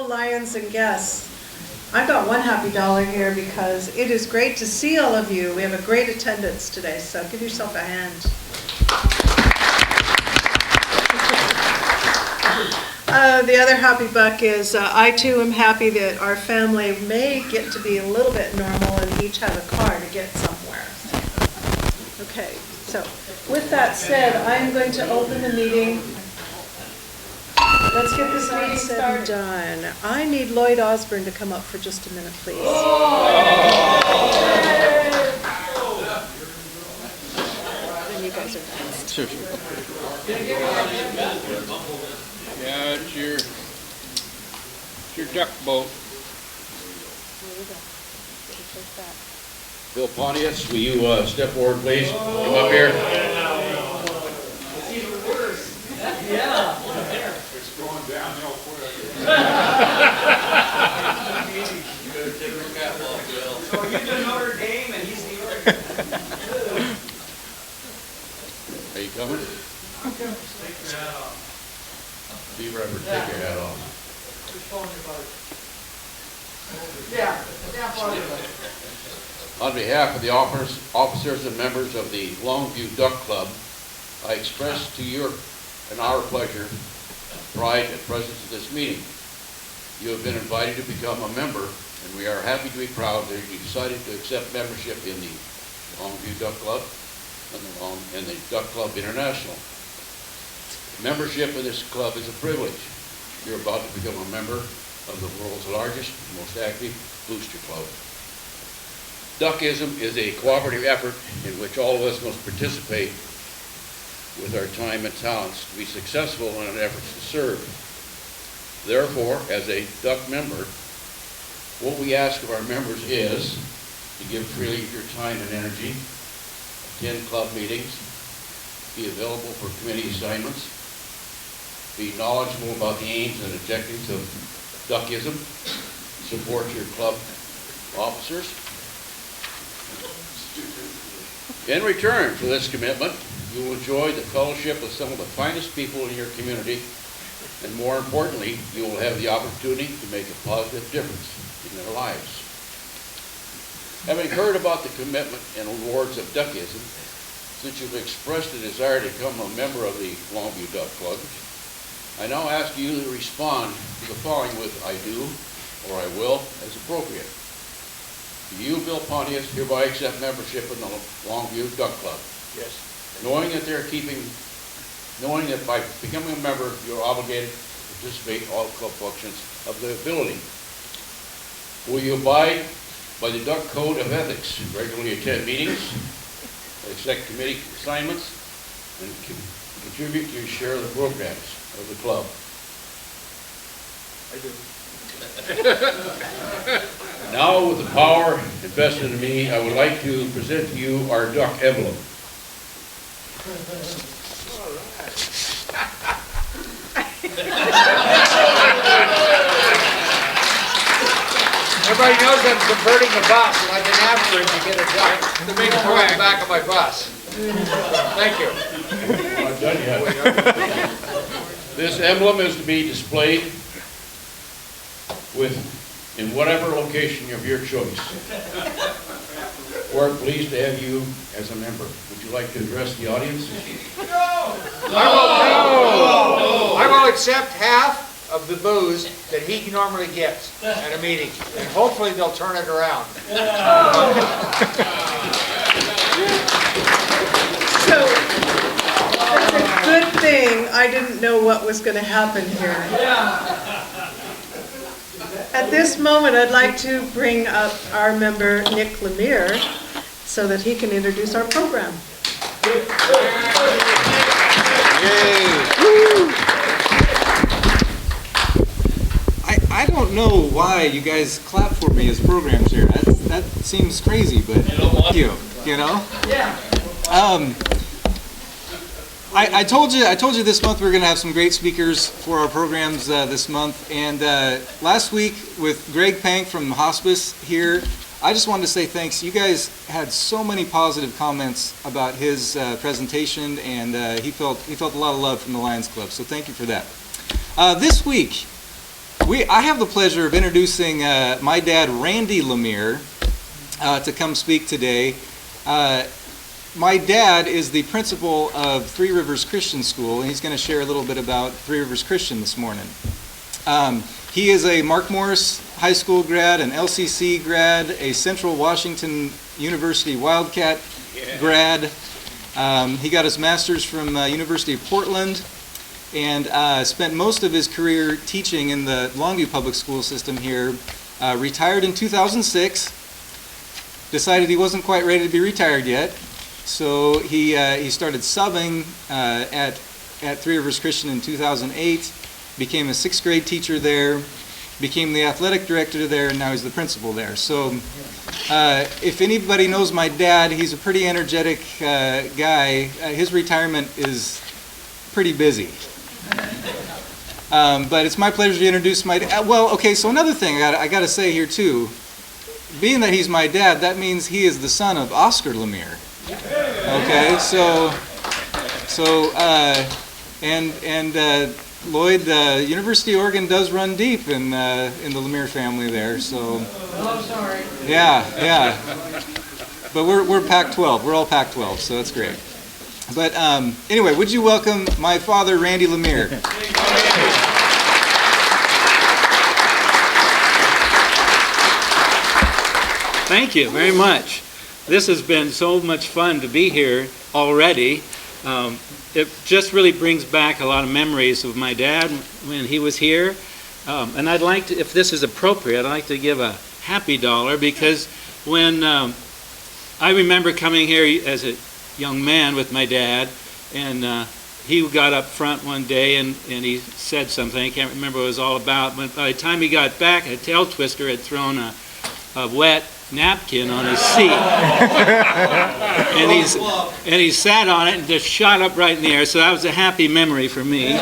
fellow Lions and guests, I've got one happy dollar here because it is great to see all of you. We have a great attendance today, so give yourself a hand. The other happy buck is I too am happy that our family may get to be a little bit normal and each have a car to get somewhere. Okay, so with that said, I'm going to open the meeting. Let's get this meeting said and done. I need Lloyd Osborne to come up for just a minute, please. And you guys are next. Sure. Yeah, it's your duck boat. Bill Pontius, will you step forward, please? Come up here. It's even worse. Yeah. It's going downhill quick. You better take your cap off, Bill. So you do Notre Dame and he's the Oregon. Are you coming? I'm coming. Take your hat off. Be Reverend, take your hat off. Just phone your buddy. Yeah. On behalf of the officers and members of the Longview Duck Club, I express to your and our pleasure, pride, and presence at this meeting. You have been invited to become a member, and we are happy to be proud that you decided to accept membership in the Longview Duck Club and the Duck Club International. Membership in this club is a privilege. You're about to become a member of the world's largest, most active booster club. Duckism is a cooperative effort in which all of us must participate with our time and talents to be successful in our efforts to serve. Therefore, as a Duck member, what we ask of our members is to give freely of your time and energy, attend club meetings, be available for committee assignments, be knowledgeable about the aims and objectives of Duckism, support your club officers. In return for this commitment, you will enjoy the fellowship with some of the finest people in your community, and more importantly, you will have the opportunity to make a positive difference in their lives. Having heard about the commitment and rewards of Duckism, since you've expressed a desire to become a member of the Longview Duck Club, I now ask you to respond to the following with I do or I will as appropriate. Do you, Bill Pontius, hereby accept membership in the Longview Duck Club? Yes. Knowing that by becoming a member, you're obligated to participate in all club functions of the ability. Will you abide by the Duck Code of Ethics, regularly attend meetings, accept committee assignments, and contribute to your share of the programs of the club? I do. Now, with the power invested in me, I would like to present to you our duck emblem. Everybody knows I'm converting the bus, and I've been after it to get a duck to make it go on the back of my bus. Thank you. Not done yet. This emblem is to be displayed in whatever location of your choice. We're pleased to have you as a member. Would you like to address the audience? I will accept half of the booze that he normally gets at a meeting, and hopefully they'll turn it around. So, it's a good thing I didn't know what was going to happen here. At this moment, I'd like to bring up our member, Nick Lemiere, so that he can introduce our program. I don't know why you guys clap for me as program chair. That seems crazy, but thank you. You know? Yeah. I told you this month we are going to have some great speakers for our programs this month. And last week with Greg Pank from Hospice here, I just wanted to say thanks. You guys had so many positive comments about his presentation, and he felt a lot of love from the Lions Club. So thank you for that. This week I have the pleasure of introducing my dad, Randy Lemiere, to come speak today. My dad is the principal of Three Rivers Christian School, and he's going to share a little bit about Three Rivers Christian this morning. He is a Mark Morris High School grad, an LCC grad, a Central Washington University Wildcat grad. He got his master's from University of Portland, and spent most of his career teaching in the Longview public school system here. Retired in 2006, decided he wasn't quite ready to be retired yet, so he started subbing at Three Rivers Christian in 2008, became a 6th grade teacher there, became the athletic director there, and now he's the principal there. So if anybody knows my dad, he's a pretty energetic guy. His retirement is pretty busy. But it's my pleasure to introduce my dad. Well, okay, so another thing I got to say here too, being that he's my dad, that means he is the son of Oscar Lemiere. Okay, and Lloyd, University of Oregon does run deep in the Lemiere family there, so. Oh, sorry. Yeah. But we're Pac-12. We're all Pac-12, so that's great. But anyway, would you welcome my father, Randy Lemiere? Thank you very much. This has been so much fun to be here already. It just really brings back a lot of memories of my dad when he was here. And I'd like to, if this is appropriate, I'd like to give a happy dollar, because when I remember coming here as a young man with my dad, and he got up front one day and he said something. I can't remember what it was all about, but by the time he got back, a tail twister had thrown a wet napkin on his seat. and he sat on it and just shot up right in the air, so that was a happy memory for me. I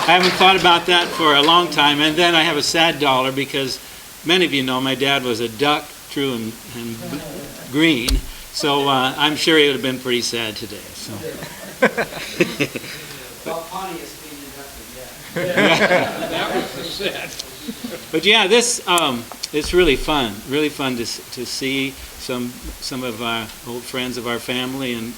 haven't thought about that for a long time. And then I have a sad dollar, because many of you know my dad was a duck, true and green, so I'm sure he would have been pretty sad today. So. That was the set. But yeah, this it's really fun to see some of our old friends of our family and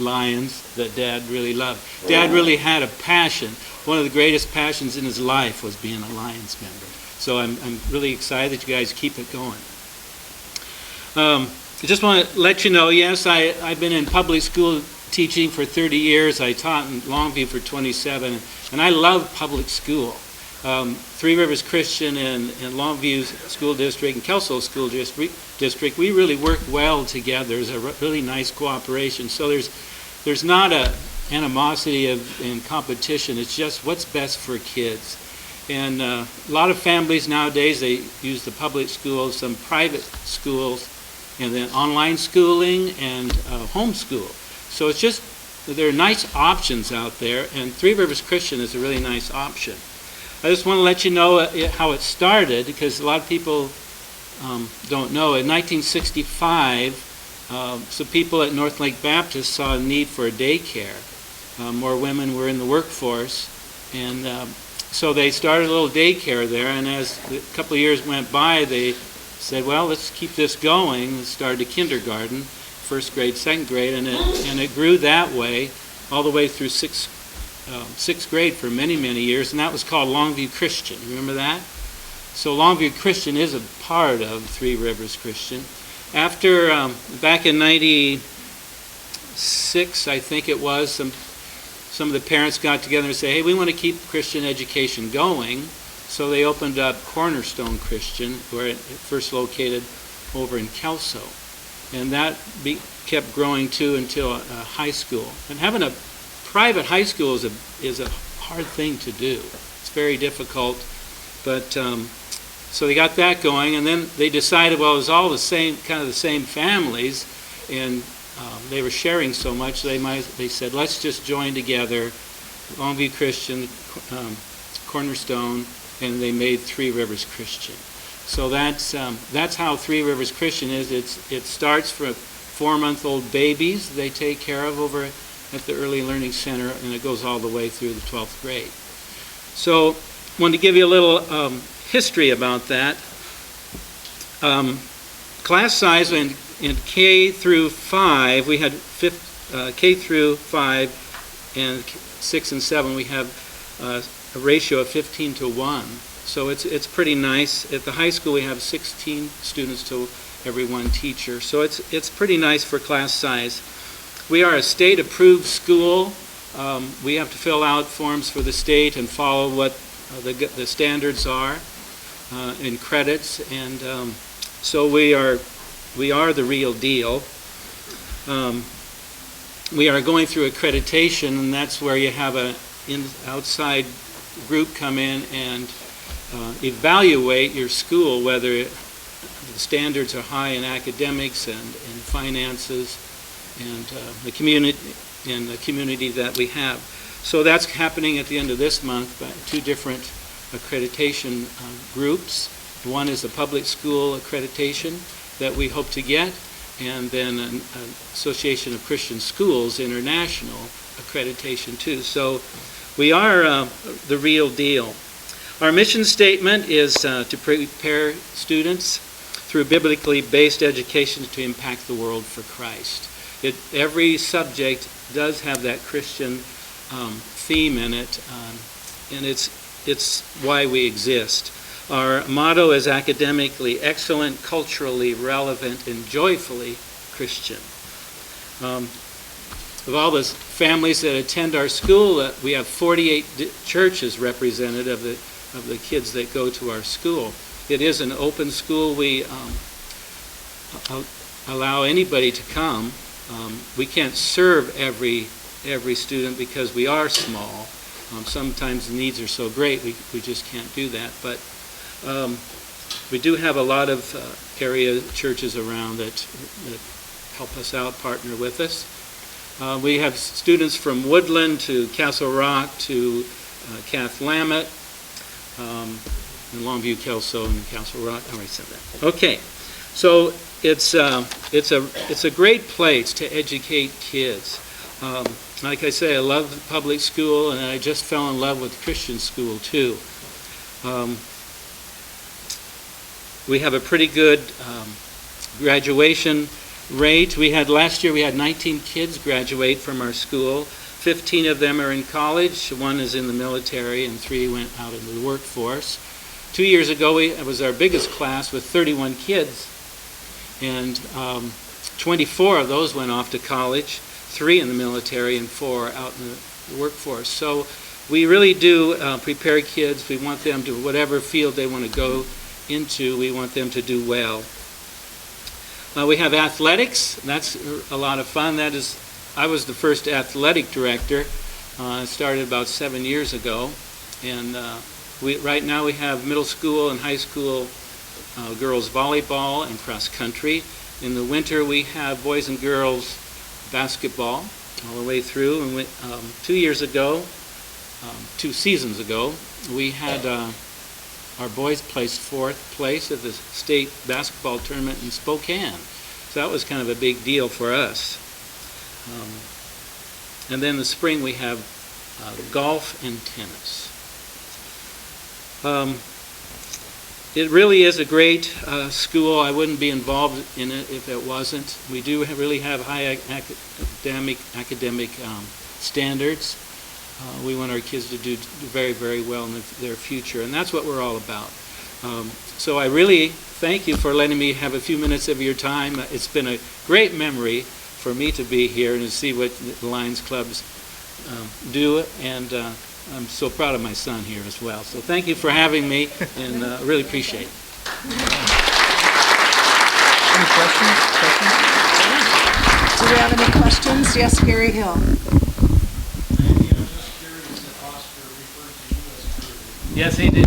Lions that Dad really loved. Dad really had a passion. One of the greatest passions in his life was being a Lions member. So I'm really excited that you guys keep it going. I just want to let you know, yes, I've been in public school teaching for 30 years. I taught in Longview for 27, and I love public school. Three Rivers Christian and Longview School District and Kelso School District, we really work well together. There's a really nice cooperation. So there's not a animosity in competition. It's just what's best for kids. And a lot of families nowadays, they use the public schools, some private schools, and then online schooling and homeschool. So it's just, there are nice options out there, and Three Rivers Christian is a really nice option. I just want to let you know how it started, because a lot of people don't know. In 1965, some people at North Lake Baptist saw a need for a daycare. More women were in the workforce, and so they started a little daycare there, and as a couple of years went by, they said, well, let's keep this going, and started a kindergarten, first grade, second grade, and it grew that way all the way through sixth grade for many, many years, and that was called Longview Christian. Remember that? So Longview Christian is a part of Three Rivers Christian. After, back in 96, I think it was, some of the parents got together and said, hey, we want to keep Christian education going. So they opened up Cornerstone Christian, where it first located over in Kelso. And that kept growing too until high school. And having a private high school is a hard thing to do. It's very difficult. But so they got that going, and then they decided, well, it was all the same, kind of the same families, and they were sharing so much, they said, let's just join together, Longview Christian, Cornerstone, and they made Three Rivers Christian. So that's how Three Rivers Christian is. It starts for 4-month-old babies they take care of over at the Early Learning Center, and it goes all the way through the 12th grade. So I wanted to give you a little history about that. Class size in K through 5, we had K through 5 and 6 and 7, we have a ratio of 15 to 1. So it's pretty nice. At the high school, we have 16 students to every one teacher. So it's pretty nice for class size. We are a state-approved school. We have to fill out forms for the state and follow what the standards are in credits, and so we are the real deal. We are going through accreditation, and that's where you have an outside group come in and evaluate your school, whether the standards are high in academics and finances and the community that we have. So that's happening at the end of this month by 2 different accreditation groups. One is the public school accreditation that we hope to get, and then an Association of Christian Schools International accreditation too. So we are the real deal. Our mission statement is to prepare students through biblically based education to impact the world for Christ. Every subject does have that Christian theme in it, and it's why we exist. Our motto is academically excellent, culturally relevant, and joyfully Christian. Of all the families that attend our school, we have 48 churches represented of the kids that go to our school. It is an open school. We allow anybody to come. We can't serve every student because we are small. Sometimes the needs are so great we just can't do that. But we do have a lot of area churches around that help us out, partner with us. We have students from Woodland to Castle Rock to Kath Lamette, and Longview, Kelso, and Castle Rock. I already said that. Okay, so it's a great place to educate kids. Like I say, I love public school, and I just fell in love with Christian school too. We have a pretty good graduation rate. Last year we had 19 kids graduate from our school. 15 of them are in college. 1 is in the military, and 3 went out into the workforce. 2 years ago, it was our biggest class with 31 kids, and 24 of those went off to college, 3 in the military, and 4 out in the workforce. So we really do prepare kids. We want them to, whatever field they want to go into, we want them to do well. We have athletics. That's a lot of fun. I was the first athletic director. Started about 7 years ago, and right now we have middle school and high school girls volleyball and cross country. In the winter we have boys and girls basketball all the way through. And 2 seasons ago, we had our boys placed 4th place at the state basketball tournament in Spokane. So that was kind of a big deal for us. And then in the spring we have golf and tennis. It really is a great school. I wouldn't be involved in it if it wasn't. We do really have high academic standards. We want our kids to do very, very well in their future, and that's what we're all about. So I really thank you for letting me have a few minutes of your time. It's been a great memory for me to be here and to see what the Lions clubs do, and I'm so proud of my son here as well. So thank you for having me, and really appreciate it. Any questions? Do we have any questions? Yes, Gary Hill. Yes, he did.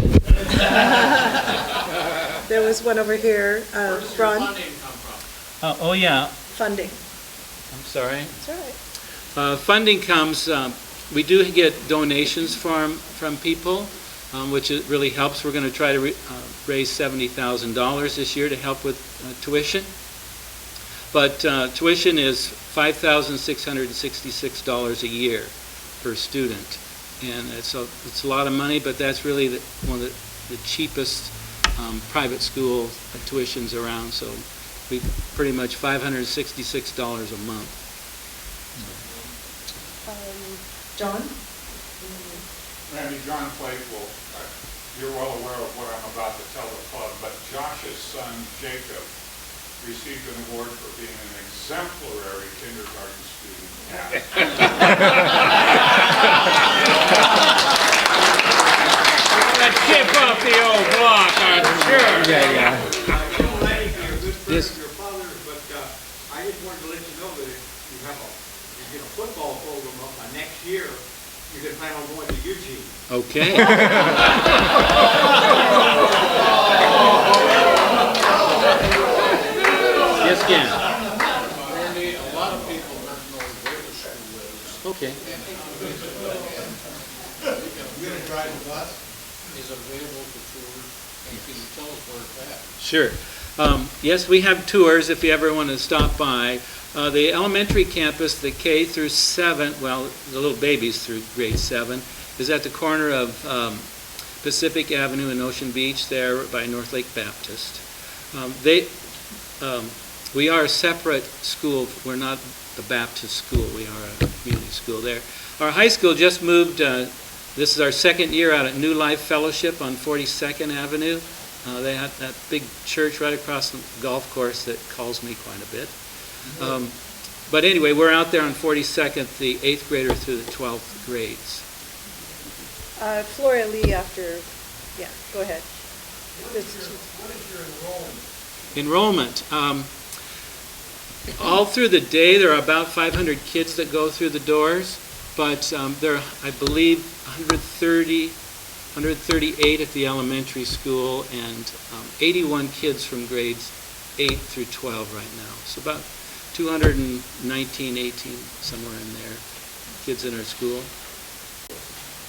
There was one over here. Where's your Ron? funding come from? Oh, yeah. Funding. I'm sorry. That's all right. Funding comes, we do get donations from people, which really helps. We're going to try to raise $70,000 this year to help with tuition. But tuition is $5,666 a year per student. And it's a lot of money, but that's really one of the cheapest private school tuitions around. So we pretty much $566 a month. John? Randy, John Claypool, you're well aware of what I'm about to tell the club, but Josh's son Jacob received an award for being an exemplary kindergarten student. Let's chip off the old block, I'm sure. I know Lanny, you're a good friend of your father, but I just wanted to let you know that if you have a football program up next year, you can plan on going to Eugene. Okay. Yes, Ken. Randy, a lot of people don't know where the school is. Okay. You're gonna drive a bus? Is available for tours, and can you tell us where it's at? Sure. Yes, we have tours if you ever want to stop by. The elementary campus, the K through 7, well, the little babies through grade 7, is at the corner of Pacific Avenue and Ocean Beach there by North Lake Baptist. We are a separate school. We're not a Baptist school. We are a community school there. Our high school just moved. This is our second year out at New Life Fellowship on 42nd Avenue. They have that big church right across the golf course that calls me quite a bit. But anyway, we're out there on 42nd, the 8th grader through the 12th grades. Flora Lee after, yeah, go ahead. What is your Enrollment. enrollment? All through the day, there are about 500 kids that go through the doors, but there are, I believe, 138 at the elementary school and 81 kids from grades 8 through 12 right now. So about 219, 18, somewhere in there, kids in our school.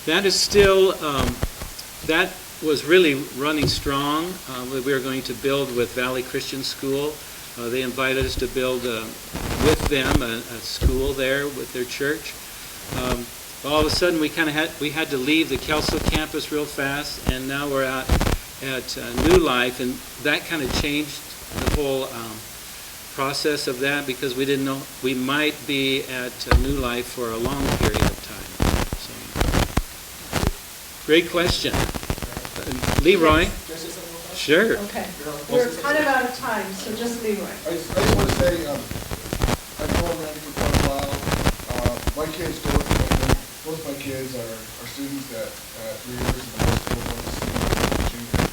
That is still, that was really running strong. We were going to build with Valley Christian School. They invited us to build with them a school there with their church. All of a sudden, we had to leave the Kelso campus real fast, and now we're out at New Life, and that kind of changed the whole process of that because we didn't know we might be at New Life for a long period of time. So, great question, Leroy. Sure. Okay. We're kind of out of time, so just Leroy. I just want to say, I've known Randy for quite a while. My kids go with me. Both my kids are students at 3 years in the high school, one is a senior, one is a junior.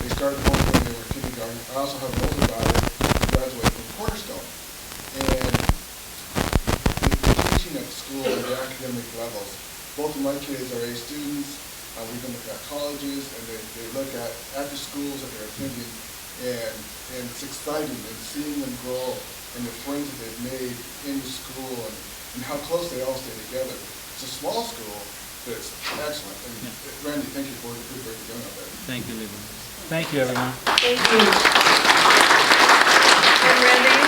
They started both when they were kindergarten. I also have an older daughter who graduated from Cornerstone. And the teaching at school at the academic levels, both of my kids are A students. We've been looking at colleges, and they look at after schools that they're attending, and it's exciting and seeing them grow and the friends that they've made in the school and how close they all stay together. It's a small school, but it's excellent. And Randy, thank you for the good work you've done out there. Thank you, Leroy. Thank you, everyone. Thank you. And Randy,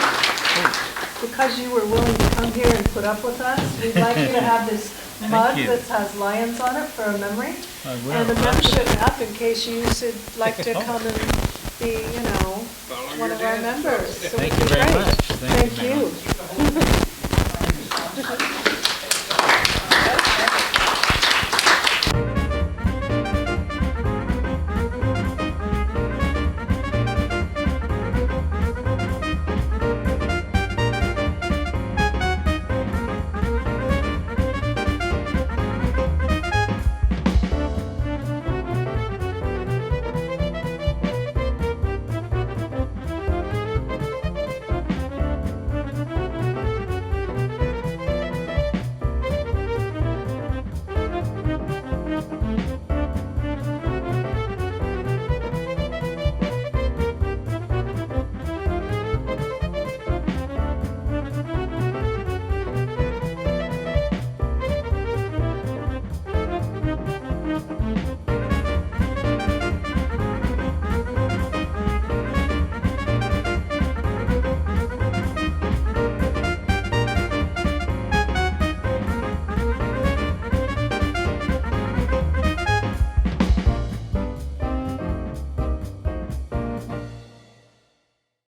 because you were willing to come here and put up with us, we'd like you to have this mug that has lions on it for a memory. And a membership app in case you should like to come and be, one of our members. So Thank you very much. Thank you.